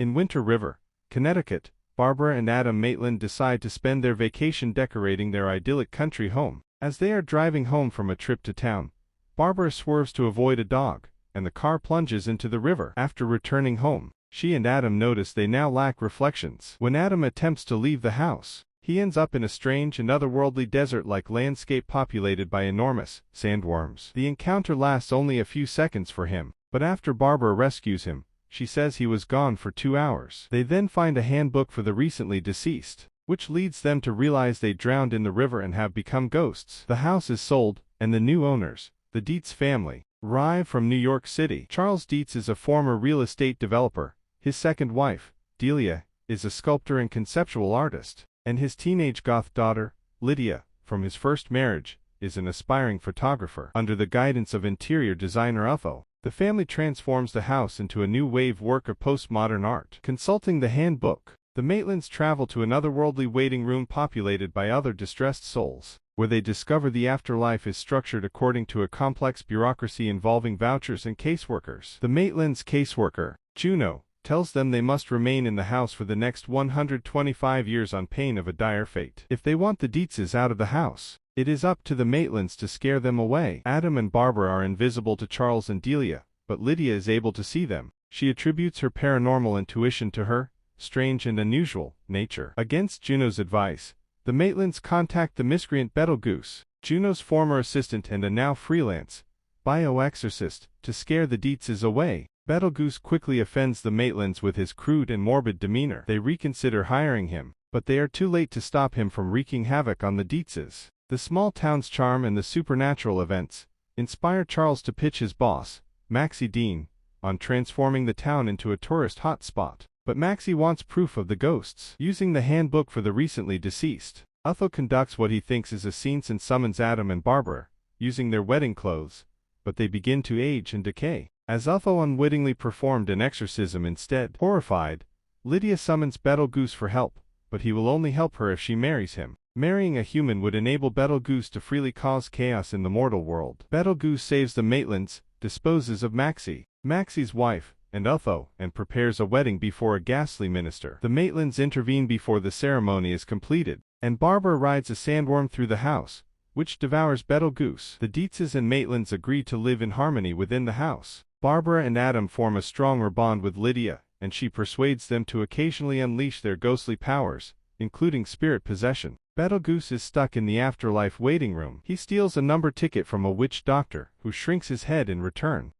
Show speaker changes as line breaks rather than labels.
In Winter River, Connecticut, Barbara and Adam Maitland decide to spend their vacation decorating their idyllic country home. As they are driving home from a trip to town, Barbara swerves to avoid a dog, and the car plunges into the river. After returning home, she and Adam notice they now lack reflections. When Adam attempts to leave the house, he ends up in a strange and otherworldly desert-like landscape populated by enormous sandworms. The encounter lasts only a few seconds for him, but after Barbara rescues him, she says he was gone for 2 hours. They then find a handbook for the recently deceased, which leads them to realize they drowned in the river and have become ghosts. The house is sold, and the new owners, the Deetz family, arrive from New York City. Charles Deetz is a former real estate developer. His second wife, Delia, is a sculptor and conceptual artist, and his teenage goth daughter, Lydia, from his first marriage, is an aspiring photographer. Under the guidance of interior designer Otho, the family transforms the house into a new wave work of postmodern art. Consulting the Handbook, the Maitlands travel to an otherworldly waiting room populated by other distressed souls, where they discover the afterlife is structured according to a complex bureaucracy involving vouchers and caseworkers. The Maitlands' caseworker, Juno, tells them they must remain in the house for the next 125 years on pain of a dire fate. If they want the Deetzes out of the house, it is up to the Maitlands to scare them away. Adam and Barbara are invisible to Charles and Delia, but Lydia is able to see them. She attributes her paranormal intuition to her strange and unusual nature. Against Juno's advice, the Maitlands contact the miscreant Beetlejuice, Juno's former assistant and a now freelance bioexorcist, to scare the Deetzes away. Beetlejuice quickly offends the Maitlands with his crude and morbid demeanor. They reconsider hiring him, but they are too late to stop him from wreaking havoc on the Deetzes. The small town's charm and the supernatural events inspire Charles to pitch his boss, Maxie Dean, on transforming the town into a tourist hotspot. But Maxie wants proof of the ghosts. Using the handbook for the recently deceased, Otho conducts what he thinks is a scene and summons Adam and Barbara, using their wedding clothes, but they begin to age and decay, as Otho unwittingly performed an exorcism instead. Horrified, Lydia summons Beetlejuice for help, but he will only help her if she marries him. Marrying a human would enable Beetlejuice to freely cause chaos in the mortal world. Beetlejuice saves the Maitlands, disposes of Maxie's wife, and Otho, and prepares a wedding before a ghastly minister. The Maitlands intervene before the ceremony is completed, and Barbara rides a sandworm through the house, which devours Beetlejuice. The Deetzes and Maitlands agree to live in harmony within the house. Barbara and Adam form a stronger bond with Lydia, and she persuades them to occasionally unleash their ghostly powers, including spirit possession. Beetlejuice is stuck in the afterlife waiting room. He steals a number ticket from a witch doctor, who shrinks his head in return.